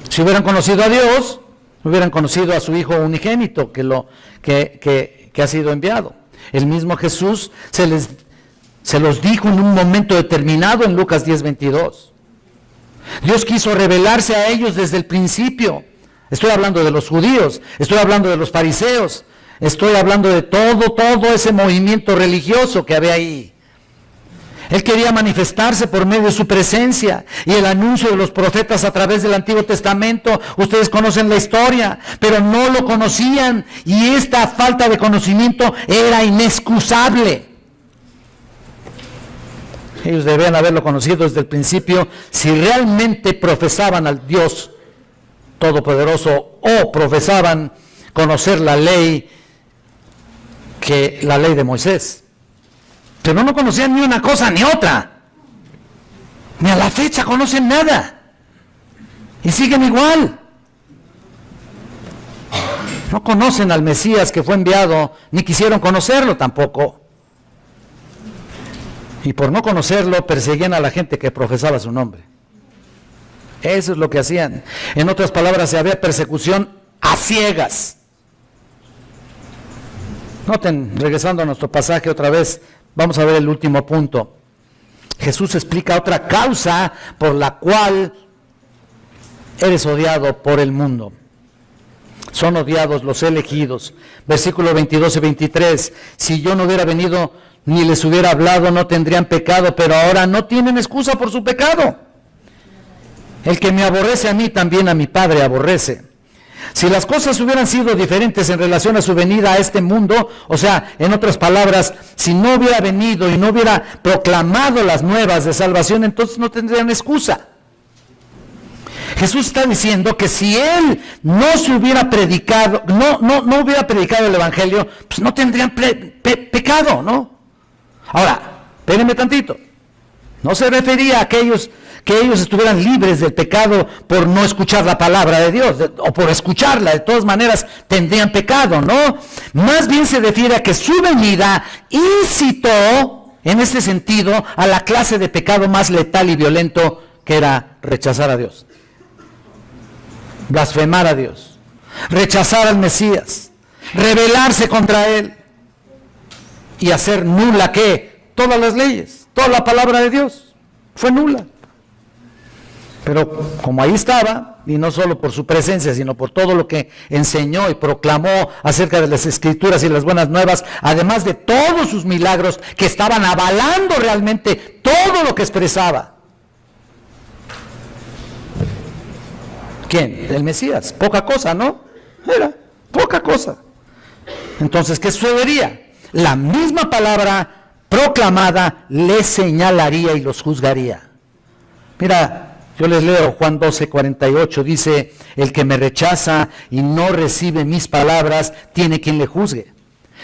Si hubieran conocido a Dios, hubieran conocido a su Hijo unigénito, que ha sido enviado. El mismo Jesús se los dijo en un momento determinado en Lucas 10:22. Dios quiso revelarse a ellos desde el principio. Estoy hablando de los judíos, estoy hablando de los fariseos, estoy hablando de todo ese movimiento religioso que había ahí. Él quería manifestarse por medio de su presencia y el anuncio de los profetas a través del Antiguo Testamento. Ustedes conocen la historia, pero no lo conocían y esta falta de conocimiento era inexcusable. Ellos debían haberlo conocido desde el principio si realmente profesaban al Dios Todopoderoso o profesaban conocer la ley de Moisés. Pero no conocían ni una cosa ni otra. Ni a la fecha conocen nada. Y siguen igual. No conocen al Mesías que fue enviado, ni quisieron conocerlo tampoco. Y por no conocerlo, perseguían a la gente que profesaba su nombre. Eso es lo que hacían. En otras palabras, había persecución a ciegas. Noten, regresando a nuestro pasaje otra vez, vamos a ver el último punto. Jesús explica otra causa por la cual eres odiado por el mundo. Son odiados los elegidos. Versículos 22 y 23. Si yo no hubiera venido ni les hubiera hablado, no tendrían pecado, pero ahora no tienen excusa por su pecado. El que me aborrece a mí, también a mi Padre aborrece. Si las cosas hubieran sido diferentes en relación a su venida a este mundo, o sea, en otras palabras, si no hubiera venido y no hubiera proclamado las nuevas de salvación, entonces no tendrían excusa. Jesús está diciendo que si Él no se hubiera predicado, no hubiera predicado el Evangelio, pues no tendrían pecado, ¿no? Ahora, espérenme tantito. No se refería a que ellos estuvieran libres del pecado por no escuchar la palabra de Dios, o por escucharla, de todas maneras tendrían pecado, ¿no? Más bien se refiere a que su venida incitó, en este sentido, a la clase de pecado más letal y violento, que era rechazar a Dios, blasfemar a Dios, rechazar al Mesías, rebelarse contra Él y hacer nula, ¿qué? Todas las leyes, toda la palabra de Dios fue nula. Pero como ahí estaba, y no solo por su presencia, sino por todo lo que enseñó y proclamó acerca de las Escrituras y las buenas nuevas, además de todos sus milagros que estaban avalando realmente todo lo que expresaba. ¿Quién? El Mesías. Poca cosa, ¿no? Era poca cosa. Entonces, ¿qué sucedería? La misma palabra proclamada les señalaría y los juzgaría. Mira, yo les leo Juan 12:48, dice: el que me rechaza y no recibe mis palabras, tiene quien le juzgue.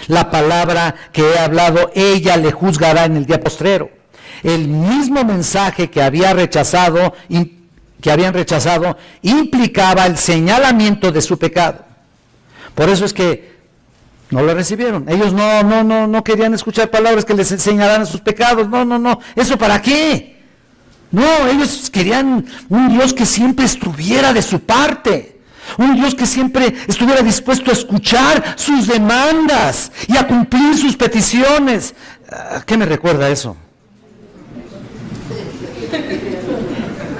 La palabra que he hablado, ella le juzgará en el día postrero. El mismo mensaje que habían rechazado implicaba el señalamiento de su pecado. Por eso es que No lo recibieron. Ellos no querían escuchar palabras que les enseñaran sus pecados. No. ¿Eso para qué? No, ellos querían un Dios que siempre estuviera de su parte. Un Dios que siempre estuviera dispuesto a escuchar sus demandas y a cumplir sus peticiones. ¿A qué me recuerda eso?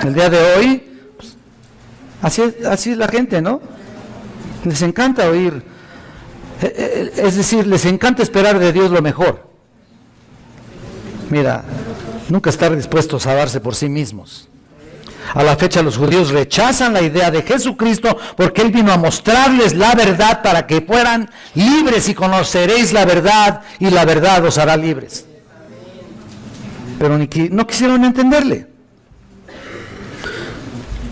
El día de hoy, pues, así es la gente, ¿no? Les encanta oír. Es decir, les encanta esperar de Dios lo mejor. Mira, nunca estar dispuestos a darse por sí mismos. A la fecha los judíos rechazan la idea de Jesucristo porque Él vino a mostrarles la verdad para que fueran libres, y conoceréis la verdad y la verdad os hará libres. Pero no quisieron entenderle.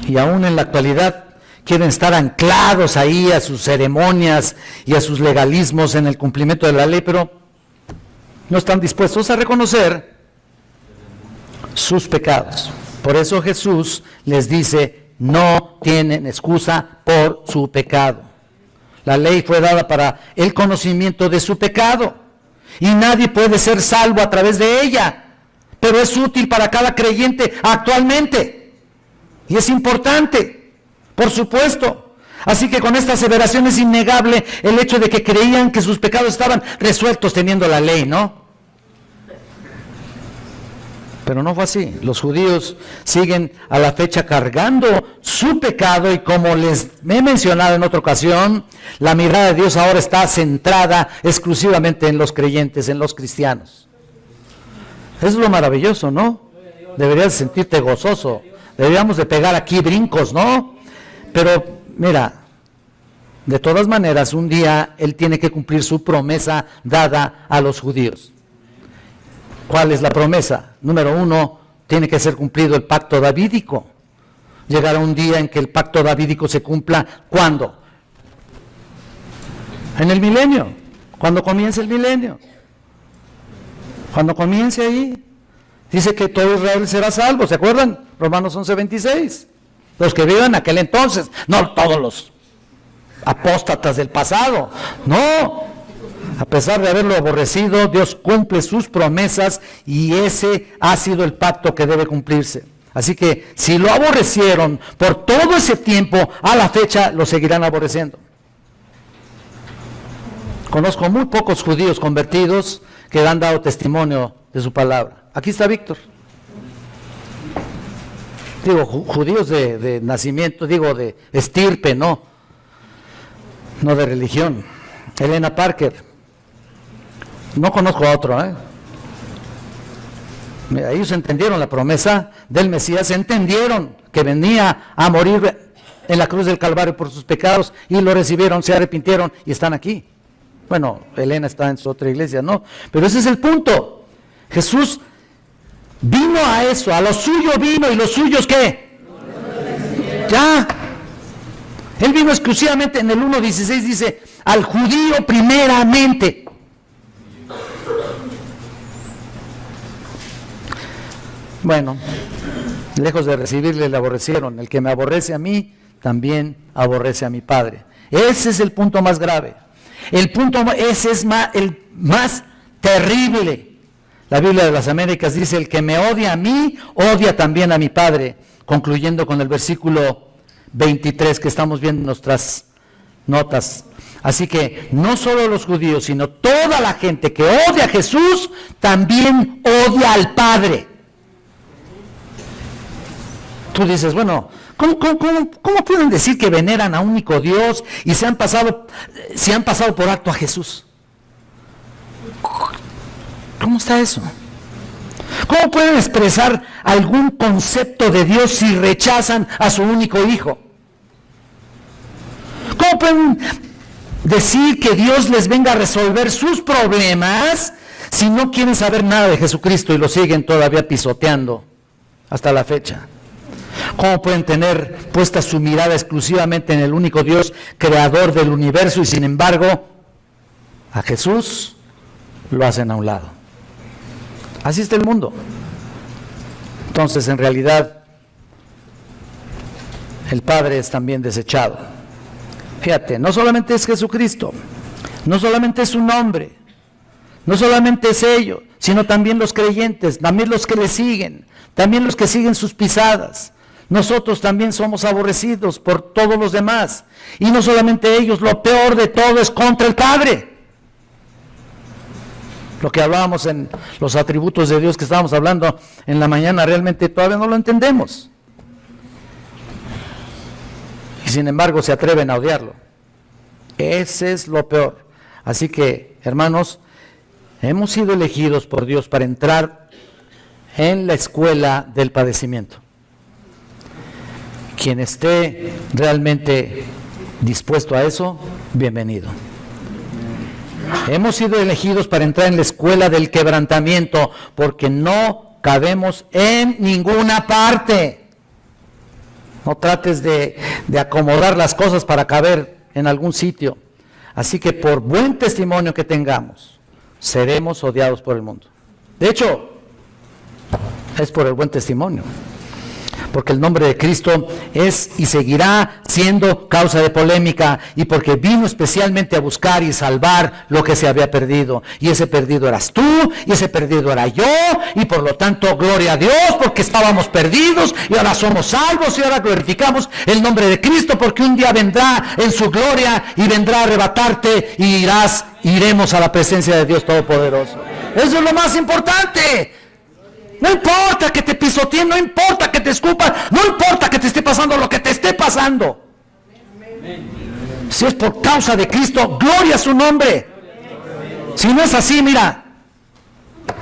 Y aún en la actualidad quieren estar anclados ahí a sus ceremonias y a sus legalismos en el cumplimiento de la ley, pero no están dispuestos a reconocer sus pecados. Por eso Jesús les dice, no tienen excusa por su pecado. La ley fue dada para el conocimiento de su pecado, y nadie puede ser salvo a través de ella, pero es útil para cada creyente actualmente, y es importante, por supuesto. Así que con esta aseveración es innegable el hecho de que creían que sus pecados estaban resueltos teniendo la ley, ¿no? Pero no fue así. Los judíos siguen a la fecha cargando su pecado, y como les he mencionado en otra ocasión, la mirada de Dios ahora está centrada exclusivamente en los creyentes, en los cristianos. Eso es lo maravilloso, ¿no? Deberías sentirte gozoso. Deberíamos de pegar aquí brincos, ¿no? Pero mira, de todas maneras, un día Él tiene que cumplir su promesa dada a los judíos. ¿Cuál es la promesa? Número 1, tiene que ser cumplido el pacto davídico. Llegará un día en que el pacto davídico se cumpla. ¿Cuándo? En el milenio. Cuando comience el milenio. Cuando comience ahí. Dice que todo Israel será salvo, ¿se acuerdan? Romanos 11:26. Los que vivan en aquel entonces, no todos los apóstatas del pasado. No. A pesar de haberlo aborrecido, Dios cumple sus promesas, y ese ha sido el pacto que debe cumplirse. Así que si lo aborrecieron por todo ese tiempo, a la fecha lo seguirán aborreciendo. Conozco muy pocos judíos convertidos que han dado testimonio de su palabra. Aquí está Víctor. Digo, judíos de nacimiento, digo de estirpe, no de religión. Elena Parker. No conozco a otro, Mira, ellos entendieron la promesa del Mesías, entendieron que venía a morir en la cruz del Calvario por sus pecados, y lo recibieron, se arrepintieron y están aquí. Bueno, Elena está en su otra iglesia, ¿no? Pero ese es el punto. Jesús vino a eso, a lo suyo vino, y los suyos ¿qué? Ya. Él vino exclusivamente, en el 1:16 dice, al judío primeramente. Bueno, lejos de recibirle, le aborrecieron. El que me aborrece a mí, también aborrece a mi Padre. Ese es el punto más grave. Ese es el más terrible. La Biblia de las Américas dice, el que me odia a mí, odia también a mi Padre. Concluyendo con el versículo 23 que estamos viendo en nuestras notas. Así que no solo los judíos, sino toda la gente que odia a Jesús, también odia al Padre. Tú dices, bueno, ¿cómo pueden decir que veneran a un único Dios y se han pasado por alto a Jesús? ¿Cómo está eso? ¿Cómo pueden expresar algún concepto de Dios si rechazan a su único Hijo? ¿Cómo pueden decir que Dios les venga a resolver sus problemas si no quieren saber nada de Jesucristo y lo siguen todavía pisoteando hasta la fecha? ¿Cómo pueden tener puesta su mirada exclusivamente en el único Dios creador del universo y sin embargo a Jesús lo hacen a un lado? Así está el mundo. Entonces, en realidad, el Padre es también desechado. Fíjate, no solamente es Jesucristo, No solamente es su nombre, no solamente es ello, sino también los creyentes, también los que le siguen, también los que siguen sus pisadas. Nosotros también somos aborrecidos por todos los demás. Y no solamente ellos, lo peor de todo es contra el Padre. Lo que hablábamos en los atributos de Dios que estábamos hablando en la mañana, realmente todavía no lo entendemos. Y sin embargo se atreven a odiarlo. Ese es lo peor. Así que, hermanos, hemos sido elegidos por Dios para entrar en la escuela del padecimiento. Quien esté realmente dispuesto a eso, bienvenido. Hemos sido elegidos para entrar en la escuela del quebrantamiento, porque no cabemos en ninguna parte. No trates de acomodar las cosas para caber en algún sitio. Así que por buen testimonio que tengamos, seremos odiados por el mundo. De hecho, es por el buen testimonio. Porque el nombre de Cristo es y seguirá siendo causa de polémica, y porque vino especialmente a buscar y salvar lo que se había perdido. Y ese perdido eras tú, y ese perdido era yo, y por lo tanto, gloria a Dios, porque estábamos perdidos, y ahora somos salvos, y ahora glorificamos el nombre de Cristo, porque un día vendrá en su gloria, y vendrá a arrebatarte, y iremos a la presencia de Dios Todopoderoso. Eso es lo más importante. No importa que te pisoteen, no importa que te escupan, no importa que te esté pasando lo que te esté pasando. Si es por causa de Cristo, gloria a su nombre. Si no es así, mira,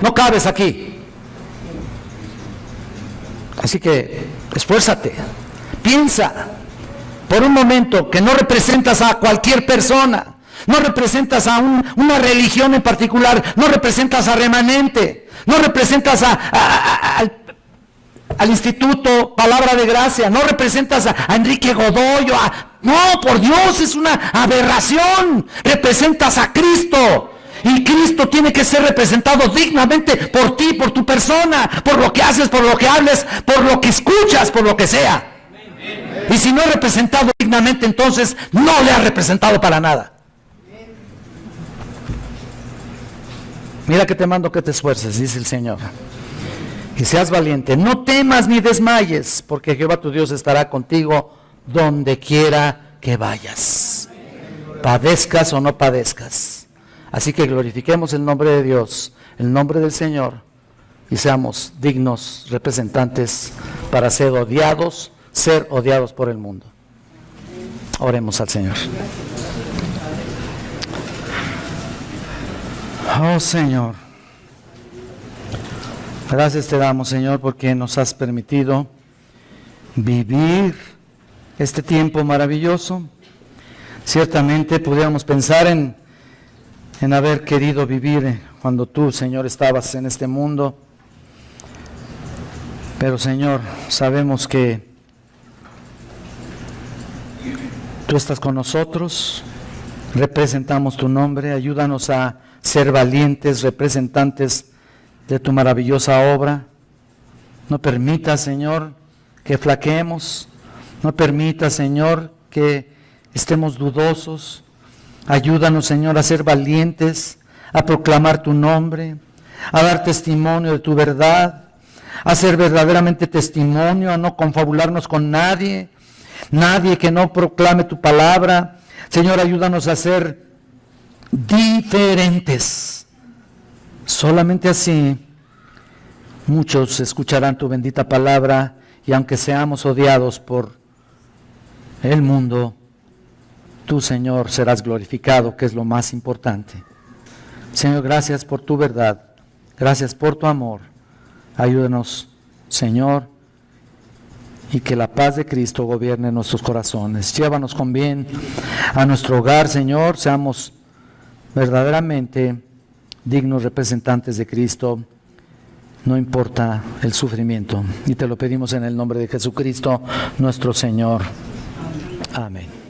no cabes aquí. Así que esfuérzate, piensa por un momento que no representas a cualquier persona. No representas a una religión en particular, no representas a Remanente, no representas al Instituto Palabra de Gracia, no representas a Enrique Godoy, no, por Dios, es una aberración. Representas a Cristo, y Cristo tiene que ser representado dignamente por ti, por tu persona, por lo que haces, por lo que hables, por lo que escuchas, por lo que sea. Y si no es representado dignamente, entonces no le has representado para nada. Mira que te mando que te esfuerces, dice el Señor, y seas valiente. No temas ni desmayes, porque Jehová tu Dios estará contigo donde quiera que vayas, padezcas o no padezcas. Así que glorifiquemos el nombre de Dios, el nombre del Señor, y seamos dignos representantes para ser odiados por el mundo. Oremos al Señor. Oh Señor, gracias te damos, Señor, porque nos has permitido vivir este tiempo maravilloso. Ciertamente pudiéramos pensar en haber querido vivir cuando tú, Señor, estabas en este mundo. Pero, Señor, sabemos que tú estás con nosotros, representamos tu nombre. Ayúdanos a ser valientes representantes de tu maravillosa obra. No permita, Señor, que flaqueemos. No permita, Señor, que estemos dudosos. Ayúdanos, Señor, a ser valientes, a proclamar tu nombre, a dar testimonio de tu verdad, a ser verdaderamente testimonio, a no confabularnos con nadie que no proclame tu palabra. Señor, ayúdanos a ser diferentes. Solamente así muchos escucharán tu bendita palabra, y aunque seamos odiados por el mundo, tú, Señor, serás glorificado, que es lo más importante. Señor, gracias por tu verdad, gracias por tu amor. Ayúdanos, Señor, y que la paz de Cristo gobierne nuestros corazones. Llévanos con bien a nuestro hogar, Señor. Seamos verdaderamente dignos representantes de Cristo, no importa el sufrimiento. Y te lo pedimos en el nombre de Jesucristo, nuestro Señor. Amén.